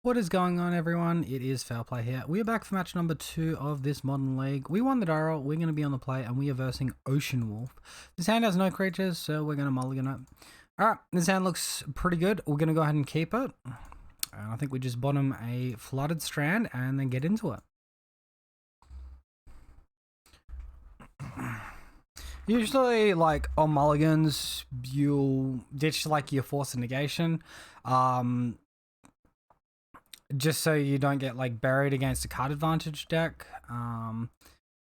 What is going on, everyone? It is Foul Play here. We are back for match number 2 of this modern league. We won the die roll. We're going to be on the play, and we are versing Ocean Wolf. This hand has no creatures, so we're going to mulligan it. Alright, this hand looks pretty good. We're going to go ahead and keep it. And I think we just bottom a Flooded Strand and then get into it. Usually, like, on mulligans, you'll ditch, like, your Force of Negation. Just so you don't get, like, buried against a card advantage deck.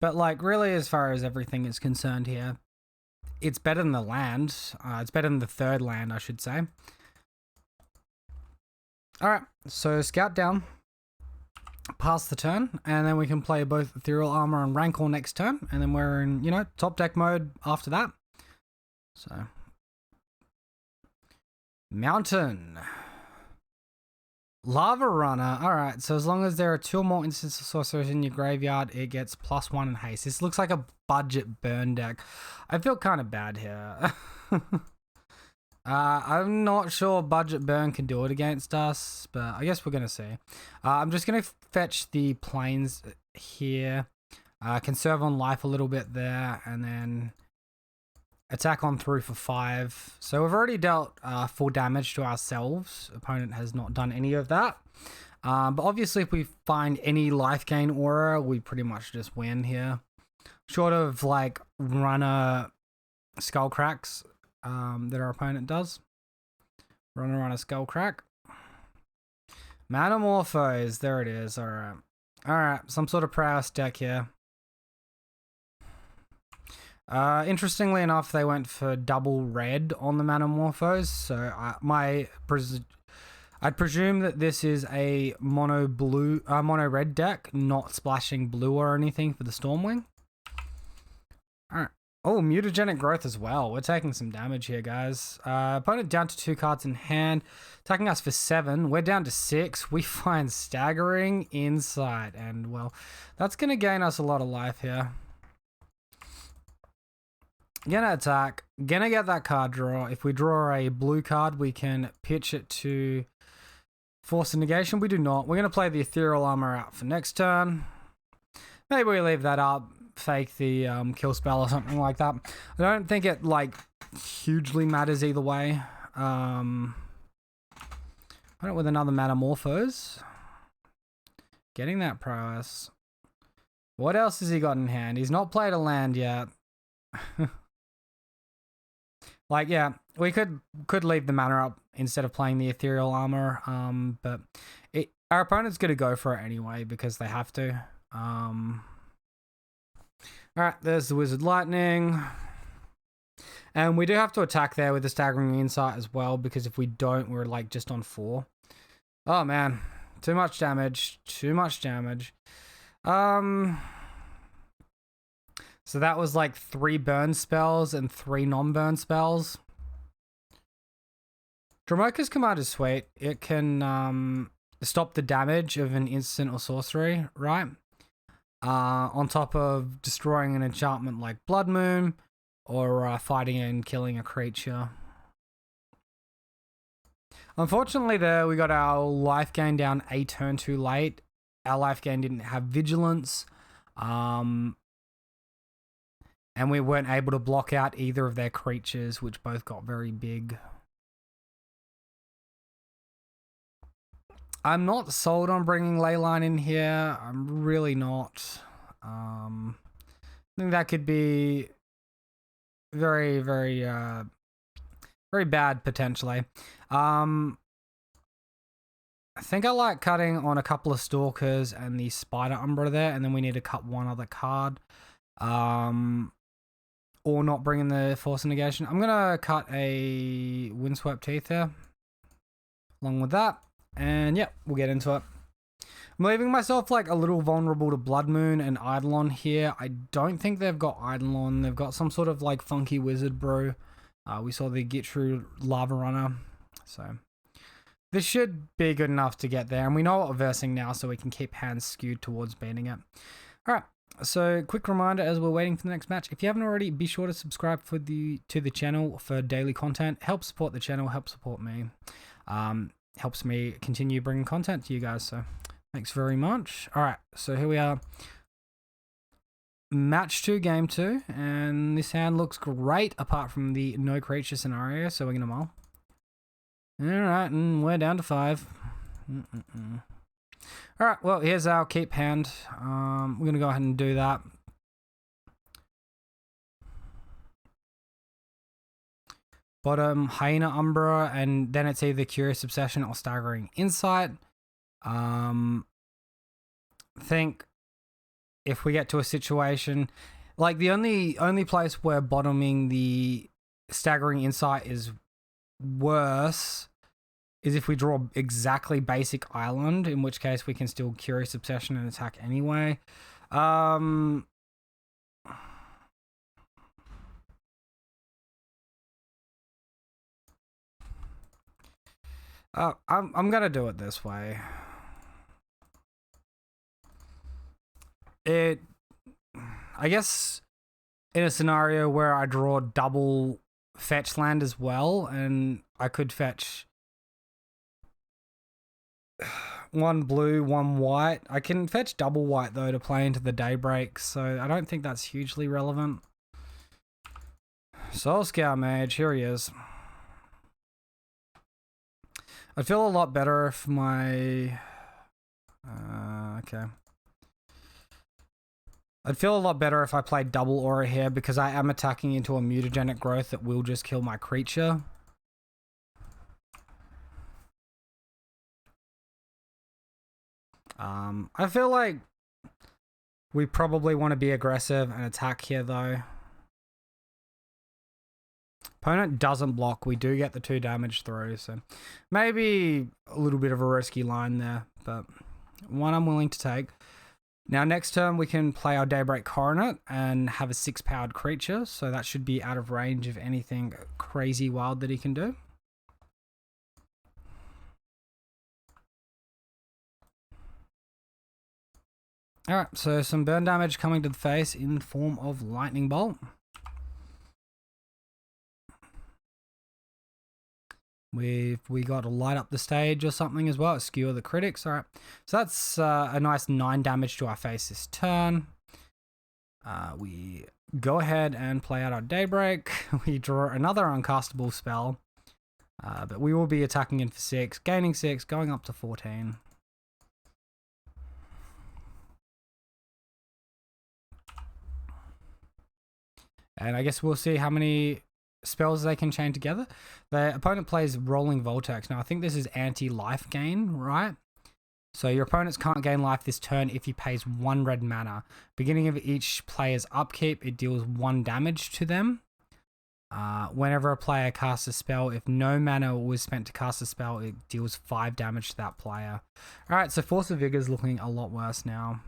But, like, really, as far as everything is concerned here, it's better than the land. It's better than the third land, I should say. Alright, so Scout down. Pass the turn, and then we can play both Ethereal Armor and Rancor next turn, and then we're in, you know, top deck mode after that. So, Mountain. Lava Runner. Alright, so as long as there are 2 or more instants of sorcerers in your graveyard, it gets +1 in haste. This looks like a budget burn deck. I feel kind of bad here. I'm not sure budget burn can do it against us, but I guess we're going to see. I'm just going to fetch the planes here. Conserve on life a little bit there, and then attack on through for 5. So we've already dealt 4 damage to ourselves. Opponent has not done any of that. But obviously if we find any life gain aura, we pretty much just win here. Short of like runner skull cracks that our opponent does. Runner skull crack. Manamorphose, there it is. Alright. Alright, some sort of Prowess deck here. Interestingly enough, they went for double red on the Manamorphose, so I'd presume that this is a mono red deck, not splashing blue or anything for the Stormwing. Alright. Oh, mutagenic growth as well. We're taking some damage here, guys. Opponent down to 2 cards in hand, attacking us for 7. We're down to 6. We find Staggering Insight, and well, that's going to gain us a lot of life here. Gonna attack, gonna get that card draw. If we draw a blue card, we can pitch it to Force of Negation. We do not. We're gonna play the Ethereal Armor out for next turn. Maybe we leave that up, fake the kill spell or something like that. I don't think it like hugely matters either way. Put it with another Manamorphose. Getting that Prowess. What else has he got in hand? He's not played a land yet. Like, yeah, we could leave the mana up instead of playing the Ethereal Armor, but our opponent's going to go for it anyway because they have to. Alright, there's the Wizard Lightning. And we do have to attack there with the Staggering Insight as well, because if we don't, we're like just on 4. Oh man, too much damage, too much damage. So that was like 3 burn spells and 3 non-burn spells. Dromoka's command is sweet. It can stop the damage of an instant or sorcery, right? On top of destroying an enchantment like Blood Moon or fighting and killing a creature. Unfortunately there, we got our life gain down a turn too late. Our life gain didn't have vigilance. And we weren't able to block out either of their creatures, which both got very big. I'm not sold on bringing Leyline in here. I'm really not. I think that could be very, very, very bad potentially. I think I like cutting on a couple of Stalkers and the Spider Umbra there, and then we need to cut one other card. Or not bringing the Force of Negation. I'm going to cut a Windswept Teeth there. Along with that. And yeah, we'll get into it. I'm leaving myself like a little vulnerable to Blood Moon and Eidolon here. I don't think they've got Eidolon. They've got some sort of like funky wizard brew. We saw the Gitru Lava Runner. So this should be good enough to get there. And we know what we're versing now, so we can keep hands skewed towards beating it. Alright. So, quick reminder as we're waiting for the next match. If you haven't already, be sure to subscribe to the channel for daily content. Help support the channel, help support me. helps me continue bringing content to you guys. So thanks very much. All right, so here we are. Match 2, game 2, and this hand looks great apart from the no creature scenario, so we're going to mull. Alright, and we're down to 5. Alright, well, here's our keep hand. We're going to go ahead and do that. Bottom, Hyena Umbra, and then it's either Curious Obsession or Staggering Insight. Think if we get to a situation, like the only place where bottoming the Staggering Insight is worse is if we draw exactly basic island, in which case we can still Curious Obsession and attack anyway. I'm gonna do it this way. I guess in a scenario where I draw double fetch land as well, and I could fetch 1 blue, 1 white. I can fetch double white though to play into the Daybreak, so I don't think that's hugely relevant. Soul Scour Mage, here he is. I'd feel a lot better if my... okay. I'd feel a lot better if I played double aura here because I am attacking into a mutagenic growth that will just kill my creature. I feel like we probably want to be aggressive and attack here though. Opponent doesn't block. We do get the 2 damage through, so maybe a little bit of a risky line there, but one I'm willing to take. Now next turn we can play our Daybreak Coronet and have a 6-powered creature, so that should be out of range of anything crazy wild that he can do. Alright, so some burn damage coming to the face in the form of Lightning Bolt. We got to light up the stage or something as well, skewer the critics. Alright, so that's a nice 9 damage to our face this turn. We go ahead and play out our Daybreak. We draw another uncastable spell, but we will be attacking in for 6, gaining 6, going up to 14. And I guess we'll see how many spells they can chain together. The opponent plays Rolling Vortex. Now, I think this is anti-life gain, right? So your opponents can't gain life this turn if he pays 1 red mana. Beginning of each player's upkeep, it deals 1 damage to them. Whenever a player casts a spell, if no mana was spent to cast a spell, it deals 5 damage to that player. Alright, so Force of Vigor is looking a lot worse now.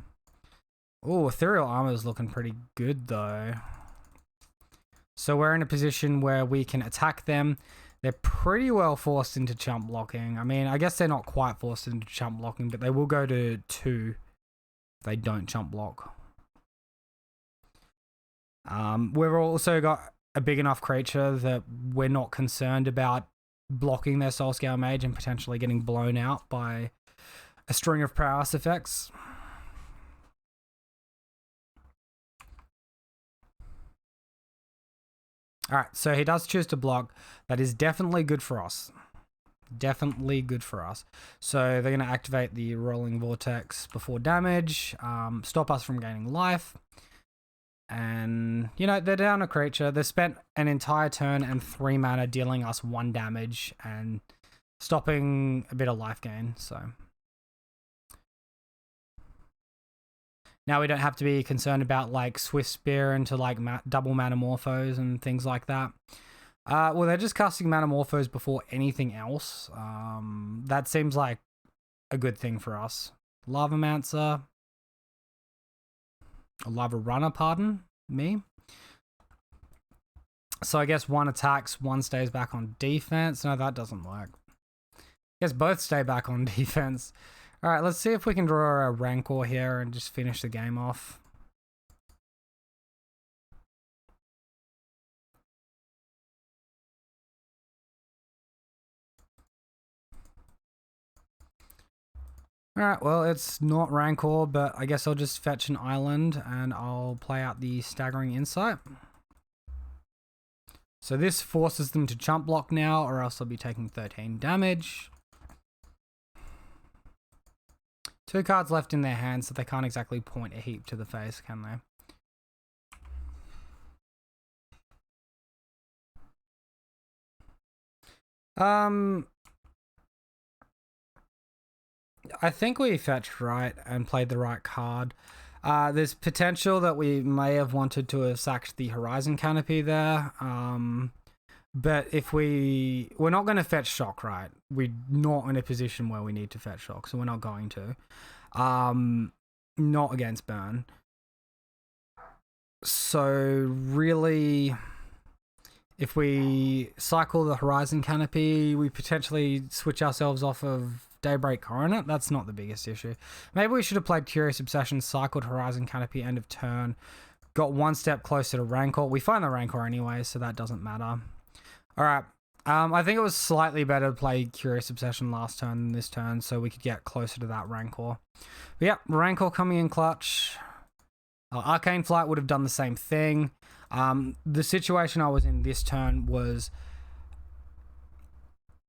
Oh, Ethereal Armor is looking pretty good though. So we're in a position where we can attack them. They're pretty well forced into chump blocking. I mean, I guess they're not quite forced into chump blocking, but they will go to 2 if they don't chump block. We've also got a big enough creature that we're not concerned about blocking their Soulscale Mage and potentially getting blown out by a string of Prowess effects. Alright, so he does choose to block. That is definitely good for us. Definitely good for us. So they're going to activate the Rolling Vortex before damage, stop us from gaining life. And, you know, they're down a creature. They spent an entire turn and 3 mana dealing us 1 damage and stopping a bit of life gain, so... Now we don't have to be concerned about like Swift Spear into like double Manamorphose and things like that. Well, they're just casting Manamorphose before anything else. That seems like a good thing for us. Lavamancer. Lava Runner, pardon me. So I guess 1 attacks, 1 stays back on defense. No, that doesn't work. I guess both stay back on defense. Alright, let's see if we can draw a Rancor here and just finish the game off. Alright, well, it's not Rancor, but I guess I'll just fetch an island and I'll play out the Staggering Insight. So this forces them to chump block now, or else they'll be taking 13 damage. 2 cards left in their hand, so they can't exactly point a heap to the face, can they? I think we fetched right and played the right card. There's potential that we may have wanted to have sacked the Horizon Canopy there. But if we're not going to fetch Shock, right? We're not in a position where we need to fetch Shock, so we're not going to. Not against Burn. So really, if we cycle the Horizon Canopy, we potentially switch ourselves off of Daybreak Coronet. That's not the biggest issue. Maybe we should have played Curious Obsession, cycled Horizon Canopy, end of turn, got one step closer to Rancor. We find the Rancor anyway, so that doesn't matter. Alright, I think it was slightly better to play Curious Obsession last turn than this turn, so we could get closer to that Rancor. But yeah, Rancor coming in clutch. Arcane Flight would have done the same thing. The situation I was in this turn was,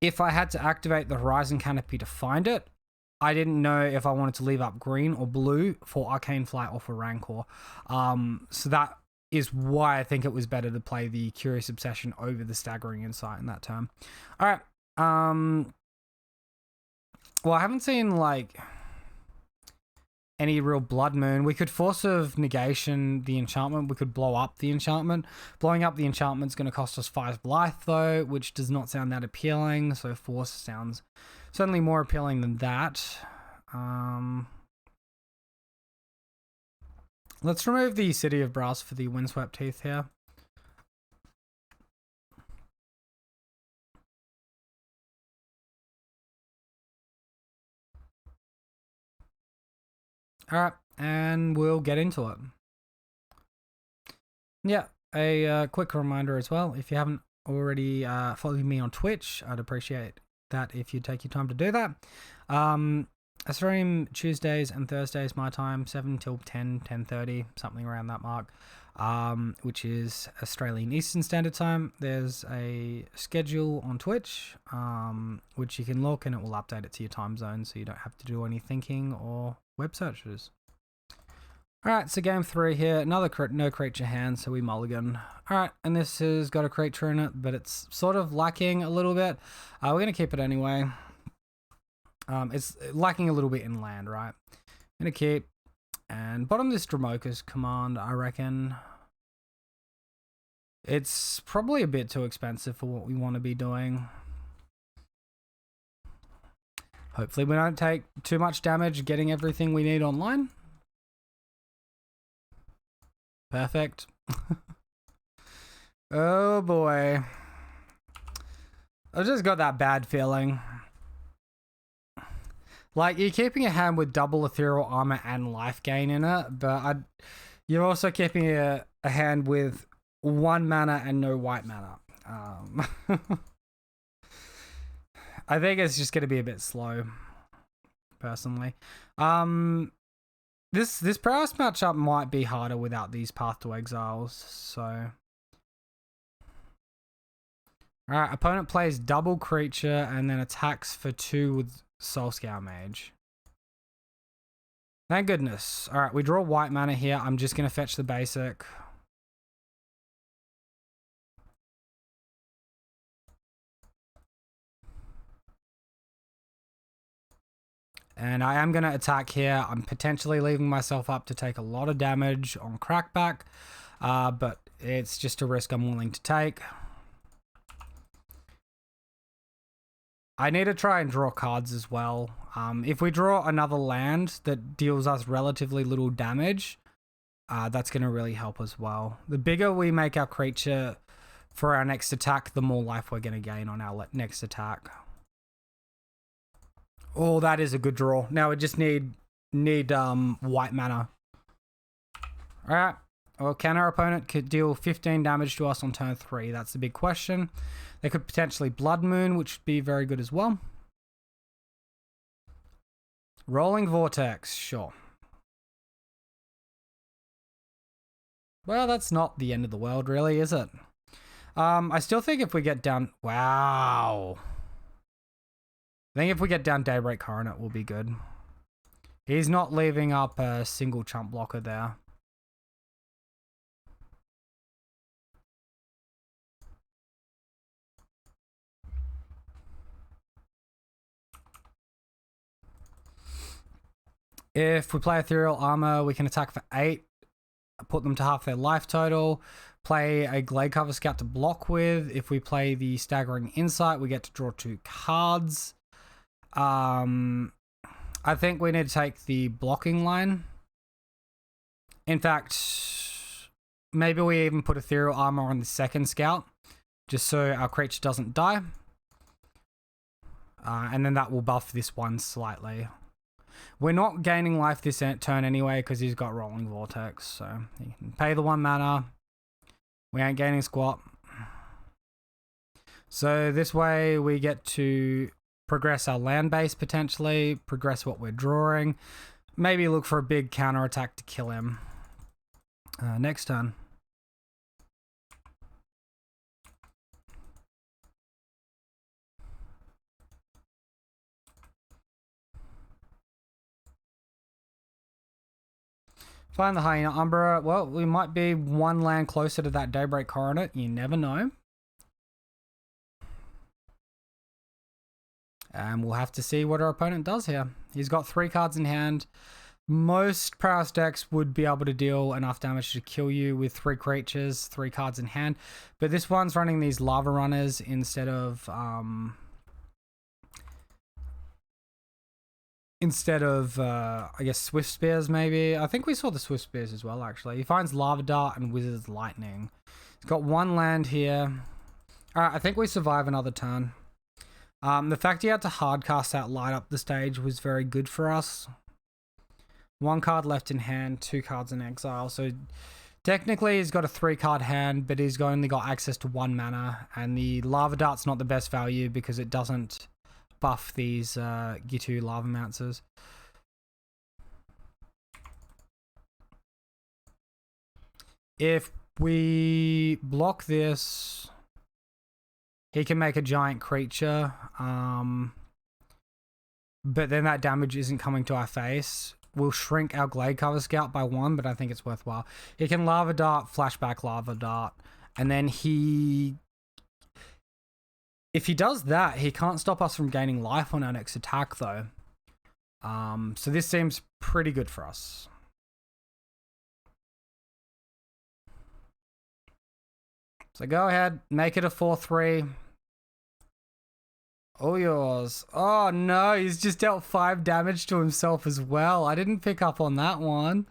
if I had to activate the Horizon Canopy to find it, I didn't know if I wanted to leave up green or blue for Arcane Flight or for Rancor. So that is why I think it was better to play the Curious Obsession over the Staggering Insight in that turn. Alright. Well, I haven't seen, like, any real Blood Moon. We could Force of Negation the enchantment. We could blow up the enchantment. Blowing up the enchantment's going to cost us 5 Blithe, though, which does not sound that appealing. So Force sounds certainly more appealing than that. Let's remove the City of Brass for the Windswept Heath here. Alright, and we'll get into it. Yeah, a quick reminder as well, if you haven't already followed me on Twitch, I'd appreciate that if you take your time to do that. I stream Tuesdays and Thursdays my time, 7 till 10, 10:30, something around that mark, which is Australian Eastern Standard Time. There's a schedule on Twitch, which you can look and it will update it to your time zone, so you don't have to do any thinking or web searches. Alright, so game 3 here, another no creature hand, so we mulligan. Alright, and this has got a creature in it, but it's sort of lacking a little bit. We're going to keep it anyway. It's lacking a little bit in land, right? I'm going to keep. And bottom this Dramoka's command, I reckon. It's probably a bit too expensive for what we want to be doing. Hopefully we don't take too much damage getting everything we need online. Perfect. Oh boy. I've just got that bad feeling. Like, you're keeping a hand with double ethereal armor and life gain in it, but you're also keeping a hand with 1 mana and no white mana. I think it's just going to be a bit slow, personally. This Prowess matchup might be harder without these Path to Exiles, so... Alright, opponent plays double creature and then attacks for 2 with Soul Scour Mage. Thank goodness. Alright, we draw white mana here. I'm just going to fetch the basic. And I am going to attack here. I'm potentially leaving myself up to take a lot of damage on Crackback, but it's just a risk I'm willing to take. I need to try and draw cards as well. If we draw another land that deals us relatively little damage, that's going to really help as well. The bigger we make our creature for our next attack, the more life we're going to gain on our next attack. Oh, that is a good draw. Now we just need white mana. Alright. Well, can our opponent could deal 15 damage to us on turn 3? That's the big question. They could potentially Blood Moon, which would be very good as well. Rolling Vortex, sure. Well, that's not the end of the world, really, is it? I still think if we get down... Wow. I think if we get down Daybreak Coronet, we'll be good. He's not leaving up a single chump blocker there. If we play Ethereal Armor, we can attack for 8, put them to half their life total, play a Glade Cover Scout to block with. If we play the Staggering Insight, we get to draw 2 cards. I think we need to take the blocking line. In fact, maybe we even put Ethereal Armor on the second Scout, just so our creature doesn't die. And then that will buff this one slightly. We're not gaining life this turn anyway because he's got Rolling Vortex, so he can pay the 1 mana. We ain't gaining squat. So this way we get to progress our land base potentially, progress what we're drawing, maybe look for a big counter attack to kill him. Next turn. Find the Hyena Umbra. Well, we might be 1 land closer to that Daybreak Coronet. You never know. And we'll have to see what our opponent does here. He's got 3 cards in hand. Most Prowess decks would be able to deal enough damage to kill you with 3 creatures, 3 cards in hand. But this one's running these Lava Runners instead of... I guess, Swift Spears, maybe. I think we saw the Swift Spears as well, actually. He finds Lava Dart and Wizard's Lightning. He's got 1 land here. Alright, I think we survive another turn. The fact he had to hardcast that light up the stage was very good for us. 1 card left in hand, 2 cards in exile. So, technically, he's got a 3-card hand, but he's only got access to 1 mana. And the Lava Dart's not the best value because it doesn't buff these Gitu Lavamancers. If we block this, he can make a giant creature, but then that damage isn't coming to our face. We'll shrink our Glade Cover Scout by 1, but I think it's worthwhile. He can Lava Dart, flashback Lava Dart, and then if he does that, he can't stop us from gaining life on our next attack, though. So this seems pretty good for us. So go ahead, make it a 4-3. All yours. Oh no, he's just dealt 5 damage to himself as well. I didn't pick up on that one.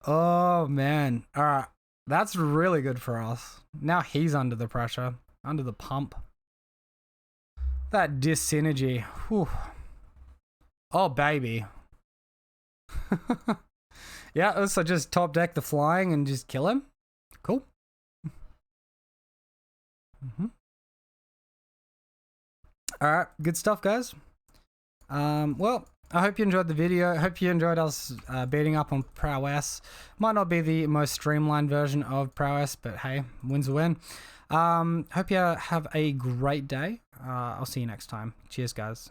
Oh man. Alright, that's really good for us. Now he's under the pressure, under the pump. That dis-synergy. Whew. Oh, baby. Yeah, so just top deck the flying and just kill him. Cool. Alright, good stuff, guys. Well, I hope you enjoyed the video. I hope you enjoyed us beating up on Prowess. Might not be the most streamlined version of Prowess, but hey, win's a win. Hope you have a great day. I'll see you next time. Cheers, guys.